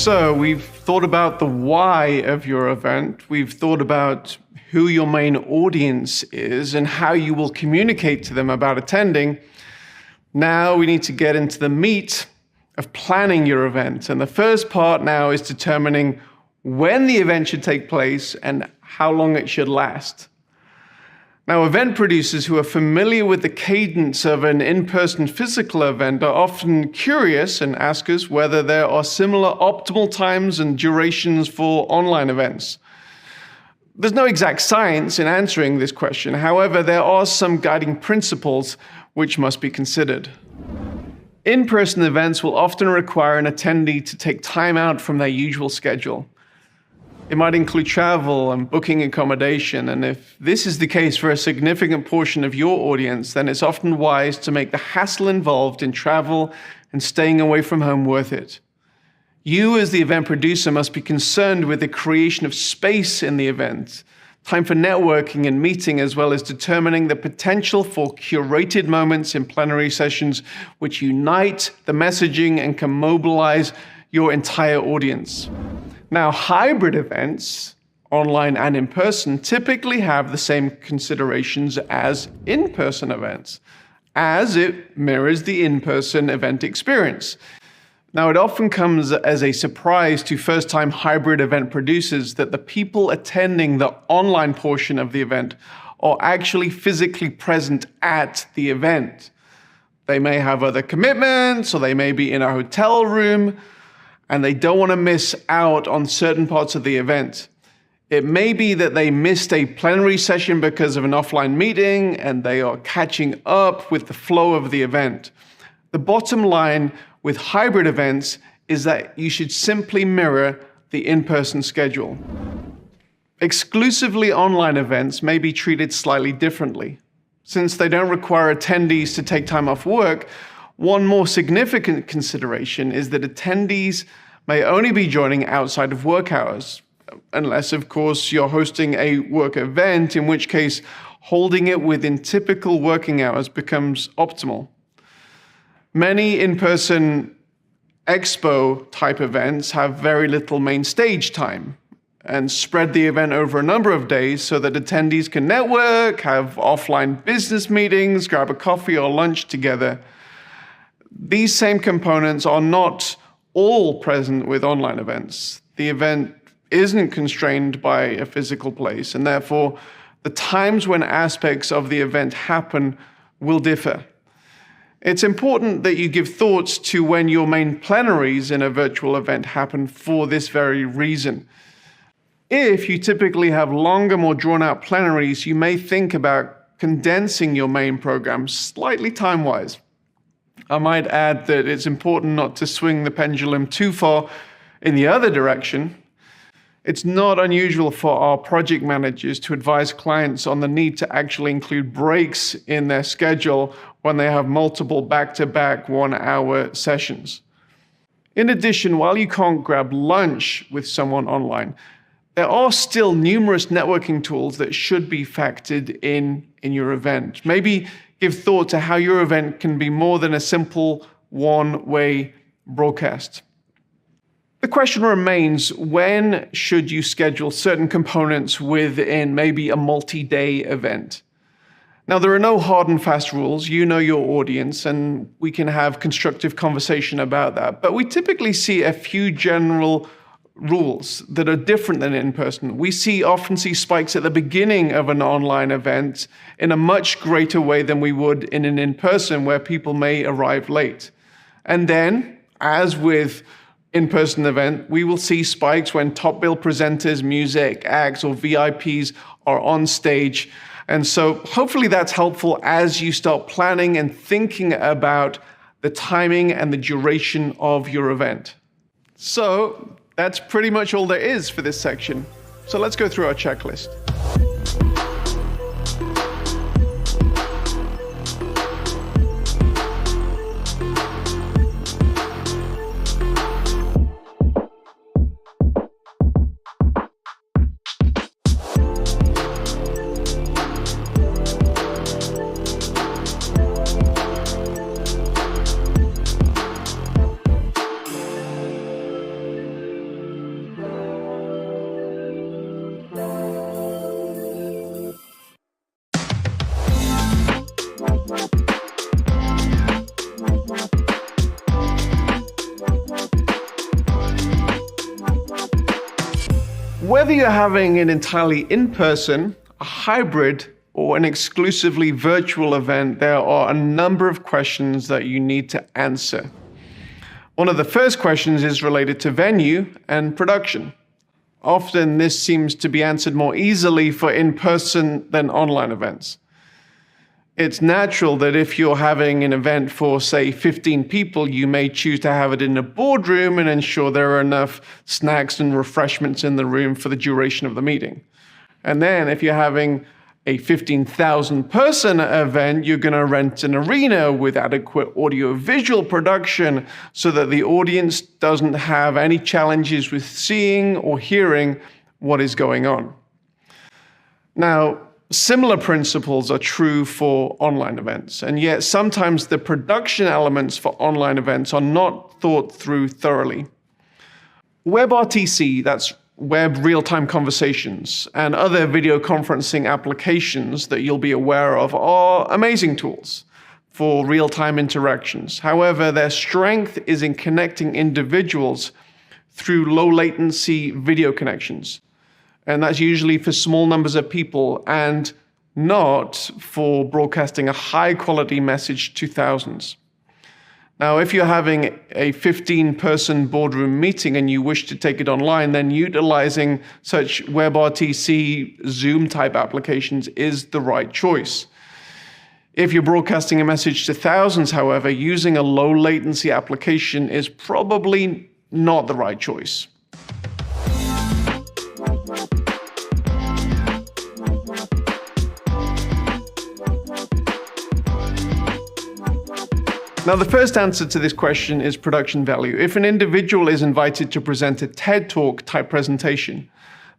So we've thought about the why of your event. We've thought about who your main audience is and how you will communicate to them about attending. Now we need to get into the meat of planning your event. And the first part now is determining when the event should take place and how long it should last. Now, event producers who are familiar with the cadence of an in-person physical event are often curious and ask us whether there are similar optimal times and durations for online events. There's no exact science in answering this question. However, there are some guiding principles which must be considered. In-person events will often require an attendee to take time out from their usual schedule. It might include travel and booking accommodation, and if this is the case for a significant portion of your audience, then it's often wise to make the hassle involved in travel and staying away from home worth it. You, as the event producer, must be concerned with the creation of space in the event, time for networking and meeting, as well as determining the potential for curated moments in plenary sessions which unite the messaging and can mobilize your entire audience. Now, hybrid events, online and in person, typically have the same considerations as in-person events, as it mirrors the in-person event experience. Now, it often comes as a surprise to first-time hybrid event producers that the people attending the online portion of the event are actually physically present at the event. They may have other commitments, or they may be in a hotel room, and they don't want to miss out on certain parts of the event. It may be that they missed a plenary session because of an offline meeting, and they are catching up with the flow of the event. The bottom line with hybrid events is that you should simply mirror the in-person schedule. Exclusively online events may be treated slightly differently. Since they don't require attendees to take time off work, one more significant consideration is that attendees may only be joining outside of work hours, unless, of course, you're hosting a work event, in which case holding it within typical working hours becomes optimal. Many in-person expo-type events have very little main stage time and spread the event over a number of days so that attendees can network, have offline business meetings, grab a coffee or lunch together. These same components are not all present with online events. The event isn't constrained by a physical place, and therefore the times when aspects of the event happen will differ. It's important that you give thoughts to when your main plenaries in a virtual event happen for this very reason. If you typically have longer, more drawn-out plenaries, you may think about condensing your main program slightly time-wise. I might add that it's important not to swing the pendulum too far in the other direction. It's not unusual for our project managers to advise clients on the need to actually include breaks in their schedule when they have multiple back-to-back 1-hour sessions. In addition, while you can't grab lunch with someone online, there are still numerous networking tools that should be factored in your event. Maybe give thought to how your event can be more than a simple one-way broadcast. The question remains, when should you schedule certain components within maybe a multi-day event? Now, there are no hard and fast rules. You know your audience, and we can have constructive conversation about that. But we typically see a few general rules that are different than in person. We often see spikes at the beginning of an online event in a much greater way than we would in an in-person where people may arrive late. And then, as with in-person event, we will see spikes when top bill presenters, music acts, or VIPs are on stage. And so hopefully that's helpful as you start planning and thinking about the timing and the duration of your event. So that's pretty much all there is for this section. So let's go through our checklist. Whether you're having an entirely in-person, a hybrid, or an exclusively virtual event, there are a number of questions that you need to answer. One of the first questions is related to venue and production. Often this seems to be answered more easily for in-person than online events. It's natural that if you're having an event for, say, 15 people, you may choose to have it in a boardroom and ensure there are enough snacks and refreshments in the room for the duration of the meeting. And then if you're having a 15,000 person event, you're going to rent an arena with adequate audio-visual production so that the audience doesn't have any challenges with seeing or hearing what is going on. Now, similar principles are true for online events, and yet sometimes the production elements for online events are not thought through thoroughly. WebRTC, that's Web Real-Time Conversations, and other video conferencing applications that you'll be aware of are amazing tools for real-time interactions. However, their strength is in connecting individuals through low-latency video connections. And that's usually for small numbers of people and not for broadcasting a high-quality message to thousands. Now, if you're having a 15-person boardroom meeting and you wish to take it online, then utilizing such WebRTC, Zoom-type applications is the right choice. If you're broadcasting a message to thousands, however, using a low-latency application is probably not the right choice. Now, the first answer to this question is production value. If an individual is invited to present a TED Talk type presentation,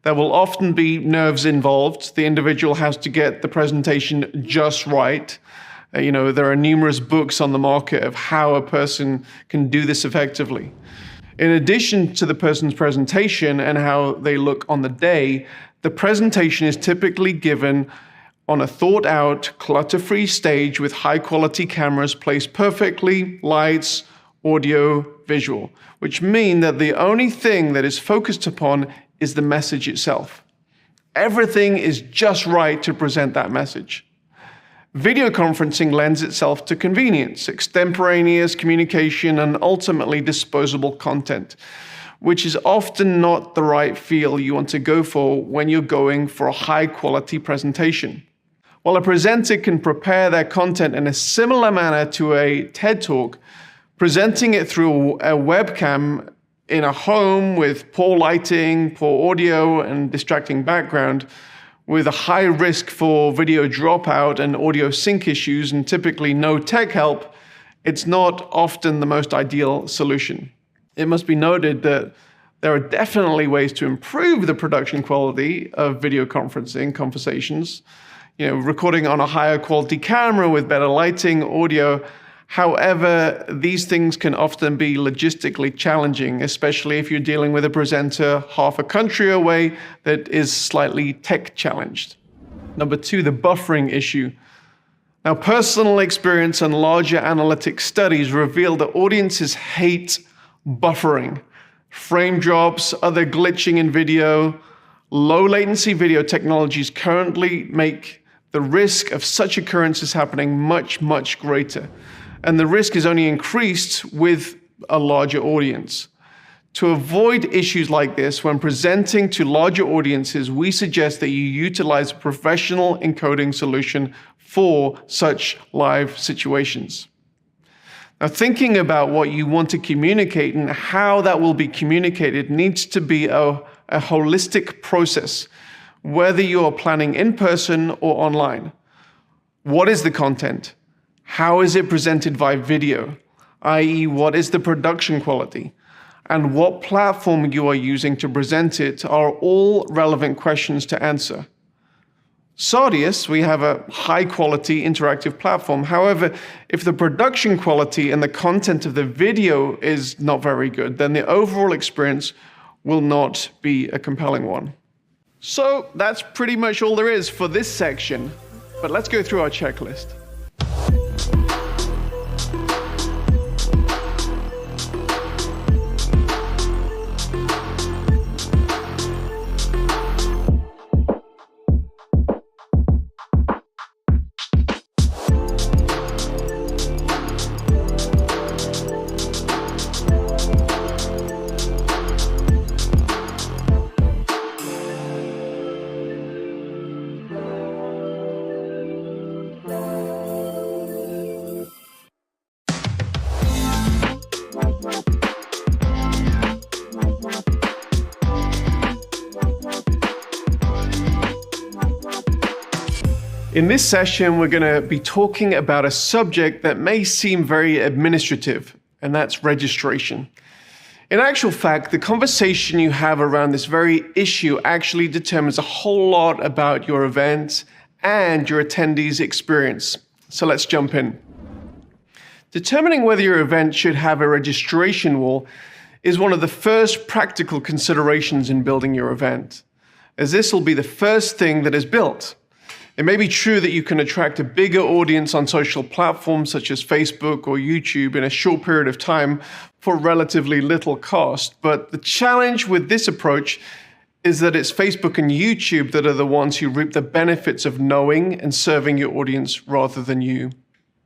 there will often be nerves involved. The individual has to get the presentation just right. There are numerous books on the market of how a person can do this effectively. In addition to the person's presentation and how they look on the day, the presentation is typically given on a thought-out, clutter-free stage with high-quality cameras placed perfectly, lights, audio, visual, which mean that the only thing that is focused upon is the message itself. Everything is just right to present that message. Video conferencing lends itself to convenience, extemporaneous communication, and ultimately disposable content, which is often not the right feel you want to go for when you're going for a high-quality presentation. While a presenter can prepare their content in a similar manner to a TED Talk, presenting it through a webcam in a home with poor lighting, poor audio, and distracting background, with a high risk for video dropout and audio sync issues and typically no tech help, it's not often the most ideal solution. It must be noted that there are definitely ways to improve the production quality of video conferencing conversations, recording on a higher quality camera with better lighting, audio. However, these things can often be logistically challenging, especially if you're dealing with a presenter half a country away that is slightly tech challenged. Number 2, the buffering issue. Now, personal experience and larger analytic studies reveal that audiences hate buffering. Frame drops, other glitching in video, low latency video technologies currently make the risk of such occurrences happening much, much greater. And the risk is only increased with a larger audience. To avoid issues like this, when presenting to larger audiences, we suggest that you utilize a professional encoding solution for such live situations. Now, thinking about what you want to communicate and how that will be communicated needs to be a holistic process, whether you are planning in person or online. What is the content? How is it presented via video? i.e., what is the production quality? And what platform you are using to present it are all relevant questions to answer. Sardius, we have a high-quality interactive platform. However, if the production quality and the content of the video is not very good, then the overall experience will not be a compelling one. So that's pretty much all there is for this section, but let's go through our checklist. In this session, we're going to be talking about a subject that may seem very administrative, and that's registration. In actual fact, the conversation you have around this very issue actually determines a whole lot about your event and your attendees' experience. So let's jump in. Determining whether your event should have a registration wall is one of the first practical considerations in building your event, as this will be the first thing that is built. It may be true that you can attract a bigger audience on social platforms such as Facebook or YouTube in a short period of time for relatively little cost, but the challenge with this approach is that it's Facebook and YouTube that are the ones who reap the benefits of knowing and serving your audience rather than you.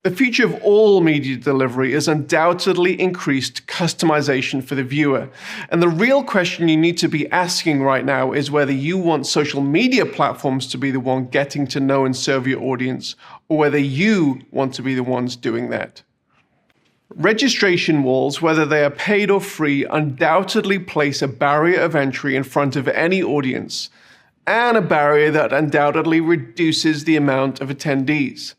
The future of all media delivery is undoubtedly increased customization for the viewer. And the real question you need to be asking right now is whether you want social media platforms to be the one getting to know and serve your audience, or whether you want to be the ones doing that. Registration walls, whether they are paid or free, undoubtedly place a barrier of entry in front of any audience, and a barrier that undoubtedly reduces the amount of attendees.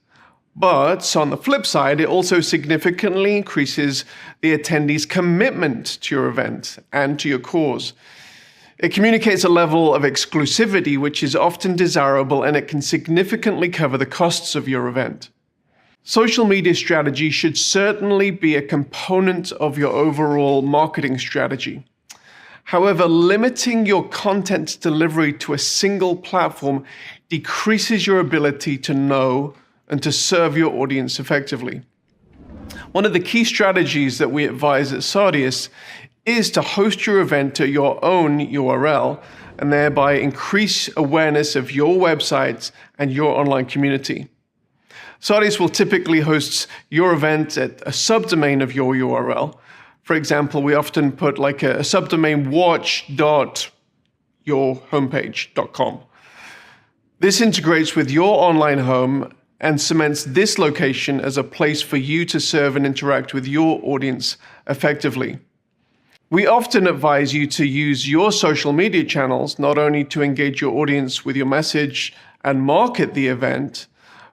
But on the flip side, it also significantly increases the attendees' commitment to your event and to your cause. It communicates a level of exclusivity which is often desirable, and it can significantly cover the costs of your event. Social media strategy should certainly be a component of your overall marketing strategy. However, limiting your content delivery to a single platform decreases your ability to know and to serve your audience effectively. One of the key strategies that we advise at Sardius is to host your event to your own URL and thereby increase awareness of your website and your online community. Sardius will typically host your event at a subdomain of your URL. For example, we often put like a subdomain watch.yourhomepage.com. This integrates with your online home and cements this location as a place for you to serve and interact with your audience effectively. We often advise you to use your social media channels not only to engage your audience with your message and market the event,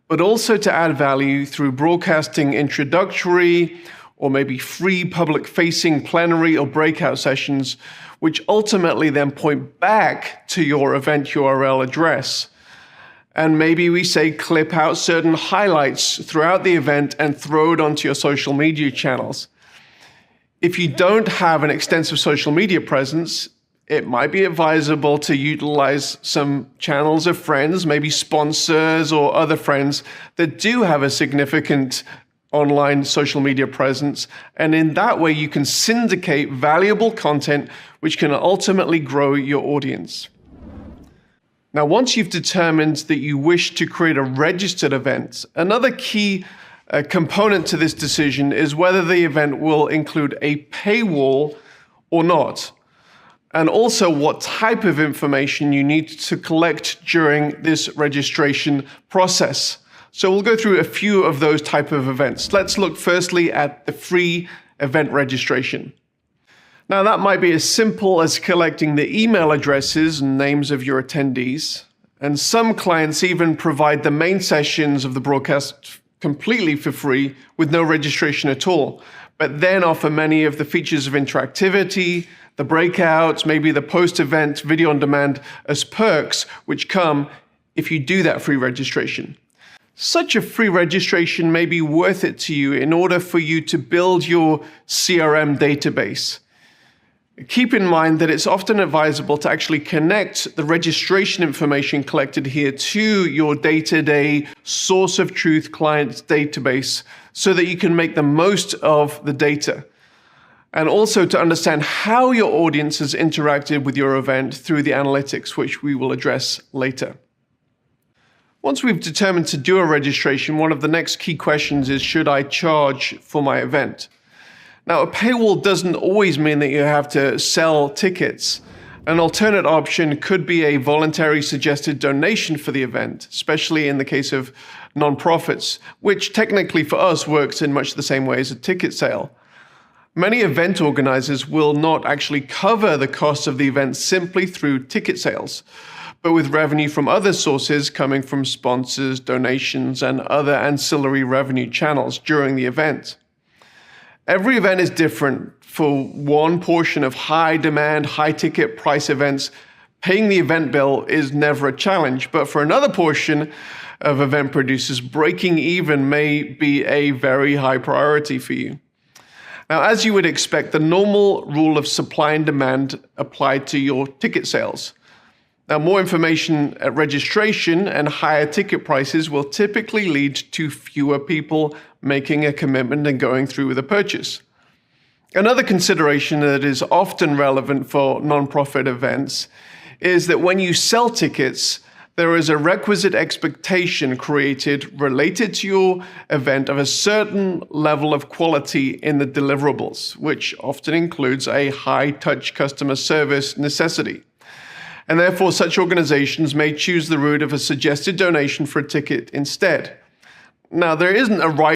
but also to add value through broadcasting introductory or maybe free public-facing plenary or breakout sessions, which ultimately then point back to your event URL address. And maybe we say clip out certain highlights throughout the event and throw it onto your social media channels. If you don't have an extensive social media presence, it might be advisable to utilize some channels of friends, maybe sponsors or other friends that do have a significant online social media presence. And in that way, you can syndicate valuable content, which can ultimately grow your audience. Now, once you've determined that you wish to create a registered event, another key component to this decision is whether the event will include a paywall or not, and also what type of information you need to collect during this registration process. So we'll go through a few of those type of events. Let's look firstly at the free event registration. Now, that might be as simple as collecting the email addresses and names of your attendees, and some clients even provide the main sessions of the broadcast completely for free with no registration at all, but then offer many of the features of interactivity, the breakouts, maybe the post-event video on demand as perks, which come if you do that free registration. Such a free registration may be worth it to you in order for you to build your CRM database. Keep in mind that it's often advisable to actually connect the registration information collected here to your day-to-day source of truth client database so that you can make the most of the data. And also to understand how your audience has interacted with your event through the analytics, which we will address later. Once we've determined to do a registration, one of the next key questions is, should I charge for my event? Now, a paywall doesn't always mean that you have to sell tickets. An alternate option could be a voluntary suggested donation for the event, especially in the case of nonprofits, which technically for us works in much the same way as a ticket sale. Many event organizers will not actually cover the cost of the event simply through ticket sales, but with revenue from other sources coming from sponsors, donations, and other ancillary revenue channels during the event. Every event is different. For one portion of high demand, high ticket price events, paying the event bill is never a challenge, but for another portion of event producers, breaking even may be a very high priority for you. Now, as you would expect, the normal rule of supply and demand applied to your ticket sales. Now, more information at registration and higher ticket prices will typically lead to fewer people making a commitment and going through with a purchase. Another consideration that is often relevant for nonprofit events is that when you sell tickets, there is a requisite expectation created related to your event of a certain level of quality in the deliverables, which often includes a high-touch customer service necessity. And therefore, such organizations may choose the route of a suggested donation for a ticket instead. Now, there isn't a right